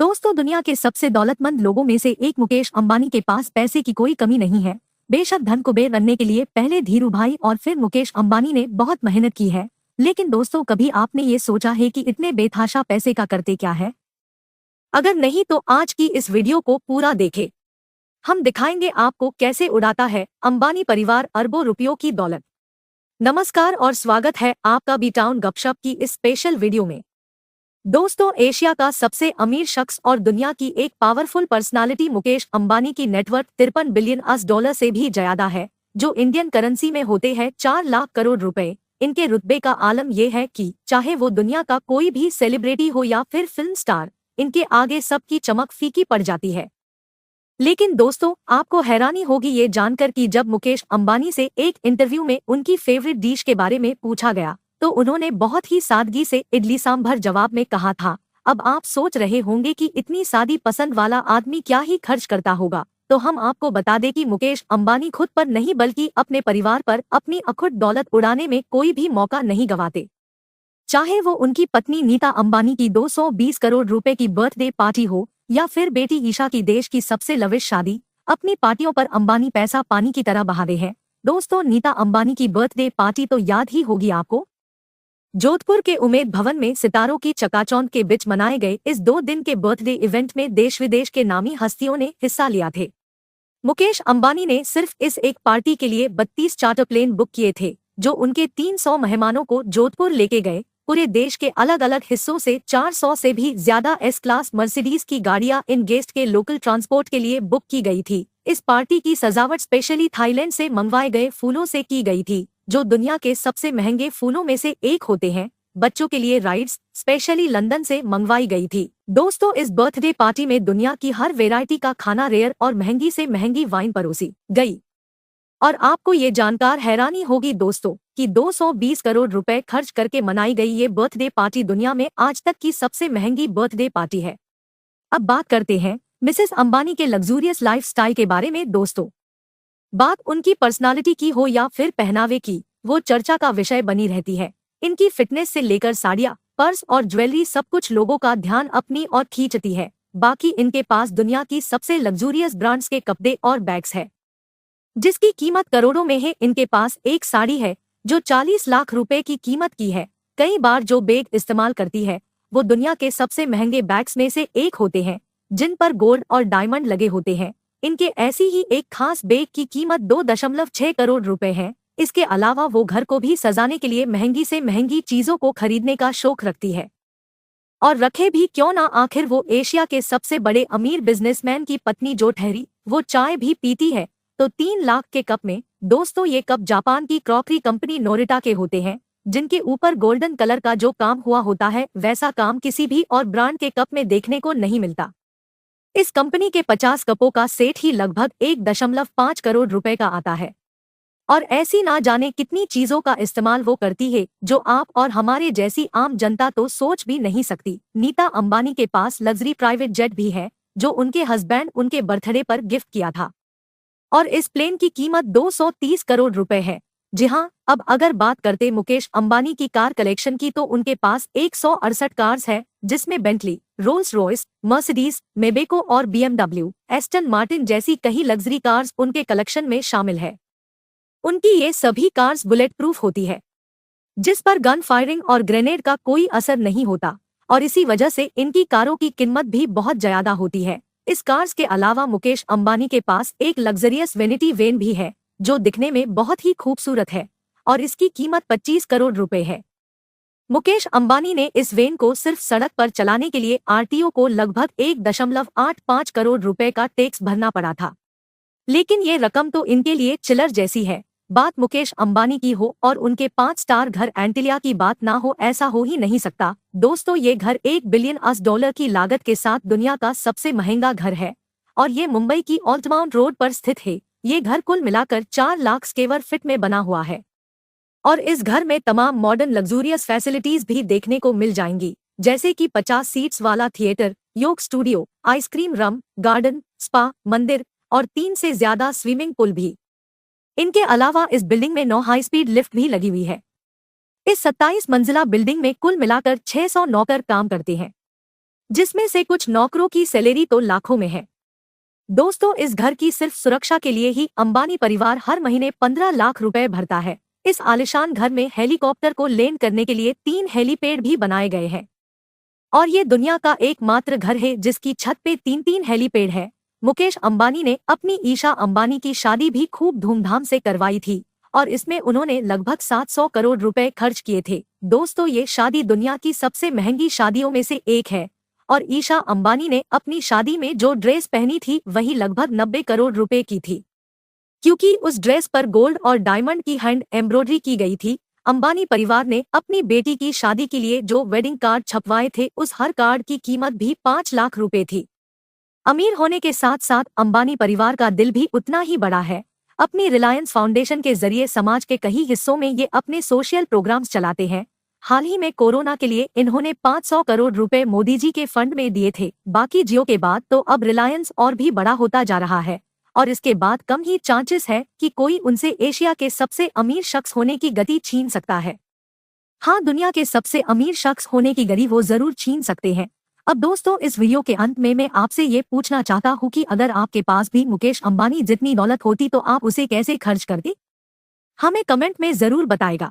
दोस्तों, दुनिया के सबसे दौलतमंद लोगों में से एक मुकेश अंबानी के पास पैसे की कोई कमी नहीं है। बेशक धन कुबेर बनने के लिए पहले धीरूभाई और फिर मुकेश अंबानी ने बहुत मेहनत की है। लेकिन दोस्तों, कभी आपने ये सोचा है कि इतने बेतहाशा पैसे का करते क्या है? अगर नहीं तो आज की इस वीडियो को पूरा देखें। हम दिखाएंगे आपको कैसे उड़ाता है अंबानी परिवार अरबों रुपयों की दौलत। नमस्कार और स्वागत है आपका बी टाउन गपशप की इस स्पेशल वीडियो में। दोस्तों, एशिया का सबसे अमीर शख्स और दुनिया की एक पावरफुल पर्सनालिटी मुकेश अंबानी की नेटवर्थ 53 बिलियन डॉलर से भी ज्यादा है, जो इंडियन करेंसी में होते हैं 4 लाख करोड़ रुपए। इनके रुतबे का आलम यह है कि चाहे वो दुनिया का कोई भी सेलिब्रिटी हो या फिर फिल्म स्टार, इनके आगे सबकी चमक फीकी पड़ जाती है। लेकिन दोस्तों, आपको हैरानी होगी ये जानकर कि जब मुकेश अंबानी से एक इंटरव्यू में उनकी फेवरेट डिश के बारे में पूछा गया, तो उन्होंने बहुत ही सादगी से इडली सांभर जवाब में कहा था। अब आप सोच रहे होंगे कि इतनी सादी पसंद वाला आदमी क्या ही खर्च करता होगा, तो हम आपको बता दें कि मुकेश अंबानी खुद पर नहीं बल्कि अपने परिवार पर अपनी अखुट दौलत उड़ाने में कोई भी मौका नहीं गंवाते। चाहे वो उनकी पत्नी नीता अंबानी की 220 करोड़ रुपए की बर्थडे पार्टी हो या फिर बेटी ईशा की देश की सबसे लविश शादी, अपनी पार्टियों पर अंबानी पैसा पानी की तरह बहाते हैं। दोस्तों, नीता अंबानी की बर्थडे पार्टी तो याद ही होगी आपको। जोधपुर के उमेद भवन में सितारों की चकाचौंध के बीच मनाए गए इस 2 दिन के बर्थडे इवेंट में देश विदेश के नामी हस्तियों ने हिस्सा लिया थे। मुकेश अंबानी ने सिर्फ इस एक पार्टी के लिए 32 चार्टर प्लेन बुक किए थे, जो उनके 300 मेहमानों को जोधपुर लेके गए। पूरे देश के अलग अलग हिस्सों से 400 से भी ज्यादा एस क्लास मर्सिडीज की गाड़ियां इन गेस्ट के लोकल ट्रांसपोर्ट के लिए बुक की गई थी। इस पार्टी की सजावट स्पेशली थाईलैंड से मंगवाए गए फूलों से की गई थी, जो दुनिया के सबसे महंगे फूलों में से एक होते हैं। बच्चों के लिए राइड्स स्पेशली लंदन से मंगवाई गई थी। दोस्तों, इस बर्थडे पार्टी में दुनिया की हर वैरायटी का खाना, रेयर और महंगी से महंगी वाइन परोसी गई। और आपको ये जानकर हैरानी होगी दोस्तों कि 220 करोड़ रुपए खर्च करके मनाई गई ये बर्थडे पार्टी दुनिया में आज तक की सबसे महंगी बर्थडे पार्टी है। अब बात करते हैं मिसेस अंबानी के लग्जूरियस लाइफस्टाइल के बारे में। दोस्तों, बात उनकी पर्सनालिटी की हो या फिर पहनावे की, वो चर्चा का विषय बनी रहती है। इनकी फिटनेस से लेकर साड़ियाँ, पर्स और ज्वेलरी, सब कुछ लोगों का ध्यान अपनी ओर खींचती है। बाकी इनके पास दुनिया की सबसे लग्जूरियस ब्रांड्स के कपड़े और बैग्स है, जिसकी कीमत करोड़ों में है। इनके पास एक साड़ी है जो 40 लाख रुपए की कीमत की है। कई बार जो बैग इस्तेमाल करती है वो दुनिया के सबसे महंगे बैग्स में से एक होते हैं, जिन पर गोल्ड और डायमंड लगे होते हैं। इनके ऐसी ही एक खास बैग की कीमत 2.6 करोड़ रुपए है। इसके अलावा वो घर को भी सजाने के लिए महंगी से महंगी चीजों को खरीदने का शौक रखती है। और रखे भी क्यों ना, आखिर वो एशिया के सबसे बड़े अमीर बिजनेसमैन की पत्नी जो ठहरी, वो चाय भी पीती है तो 3 लाख के कप में। दोस्तों, ये कप जापान की क्रॉकरी कंपनी नोरिटा के होते हैं, जिनके ऊपर गोल्डन कलर का जो काम हुआ होता है, वैसा काम किसी भी और ब्रांड के कप में देखने को नहीं मिलता। इस कंपनी के 50 कपों का सेट ही लगभग 1.5 करोड़ रुपए का आता है। और ऐसी ना जाने कितनी चीजों का इस्तेमाल वो करती है, जो आप और हमारे जैसी आम जनता तो सोच भी नहीं सकती। नीता अंबानी के पास लग्जरी प्राइवेट जेट भी है, जो उनके हस्बैंड उनके बर्थडे पर गिफ्ट किया था, और इस प्लेन की कीमत 230 करोड़ रुपए है। जी हाँ, अब अगर बात करते मुकेश अंबानी की कार कलेक्शन की, तो उनके पास 168 कार्स है, जिसमें बेंटली, रोल्स रॉयस, मर्सिडीज, मेबेको और BMW, एस्टन मार्टिन जैसी कई लग्जरी कार्स उनके कलेक्शन में शामिल है। उनकी ये सभी कार्स बुलेट प्रूफ होती है, जिस पर गन फायरिंग और ग्रेनेड का कोई असर नहीं होता, और इसी वजह से इनकी कारों की कीमत भी बहुत ज्यादा होती है। इस कार्स के अलावा मुकेश अंबानी के पास एक लग्जरियस वेनिटी वैन भी है, जो दिखने में बहुत ही खूबसूरत है, और इसकी कीमत 25 करोड़ रुपए है। मुकेश अंबानी ने इस वैन को सिर्फ सड़क पर चलाने के लिए RTO को लगभग 1.85 करोड़ रुपए का टैक्स भरना पड़ा था। लेकिन ये रकम तो इनके लिए चिल्लर जैसी है। बात मुकेश अंबानी की हो और उनके 5 स्टार घर एंटिलिया की बात ना हो, ऐसा हो ही नहीं सकता। दोस्तों, ये घर 1 बिलियन डॉलर की लागत के साथ दुनिया का सबसे महंगा घर है, और ये मुंबई की ऑल्टमाउंट रोड पर स्थित है। ये घर कुल मिलाकर 4 लाख स्क्वायर फीट में बना हुआ है, और इस घर में तमाम मॉडर्न लग्जूरियस फैसिलिटीज भी देखने को मिल जाएंगी, जैसे कि 50 सीट्स वाला थिएटर, योग स्टूडियो, आइसक्रीम रम, गार्डन, स्पा, मंदिर और 3 से ज्यादा स्विमिंग पूल भी। इनके अलावा इस बिल्डिंग में 9 हाई स्पीड लिफ्ट भी लगी हुई है। इस 27 मंजिला बिल्डिंग में कुल मिलाकर 600 नौकर काम करते हैं, जिसमें से कुछ नौकरों की सैलरी तो लाखों में है। दोस्तों, इस घर की सिर्फ सुरक्षा के लिए ही अंबानी परिवार हर महीने 15 लाख रुपए भरता है। इस आलिशान घर में हेलीकॉप्टर को लैंड करने के लिए 3 हेलीपैड भी बनाए गए हैं। और ये दुनिया का एकमात्र घर है जिसकी छत पे 3-3 हेलीपैड है। मुकेश अंबानी ने अपनी ईशा अंबानी की शादी भी खूब धूमधाम से करवाई थी और इसमें उन्होंने लगभग 700 करोड़ रुपए खर्च किए थे। दोस्तों, ये शादी दुनिया की सबसे महंगी शादियों में से एक है और ईशा अंबानी ने अपनी शादी में जो ड्रेस पहनी थी वही लगभग 90 करोड़ रुपए की थी। क्योंकि उस ड्रेस पर गोल्ड और डायमंड की हैंड एम्ब्रॉयडरी की गई थी। अंबानी परिवार ने अपनी बेटी की शादी के लिए जो वेडिंग कार्ड छपवाए थे उस हर कार्ड की कीमत भी 5 लाख रुपए थी। अमीर होने के साथ साथ अंबानी परिवार का दिल भी उतना ही बड़ा है। अपनी रिलायंस फाउंडेशन के जरिए समाज के कई हिस्सों में ये अपने सोशल प्रोग्राम्स चलाते हैं। हाल ही में कोरोना के लिए इन्होंने 500 करोड़ रुपए मोदी जी के फंड में दिए थे। बाकी जियो के बाद तो अब रिलायंस और भी बड़ा होता जा रहा है और इसके बाद कम ही चांसेस है कि कोई उनसे एशिया के सबसे अमीर शख्स होने की गति छीन सकता है। हाँ, दुनिया के सबसे अमीर शख्स होने की गति वो जरूर छीन सकते हैं। अब दोस्तों, इस वीडियो के अंत में मैं आपसे ये पूछना चाहता हूँ कि अगर आपके पास भी मुकेश अंबानी जितनी दौलत होती तो आप उसे कैसे खर्च करते? हमें कमेंट में जरूर बताएगा।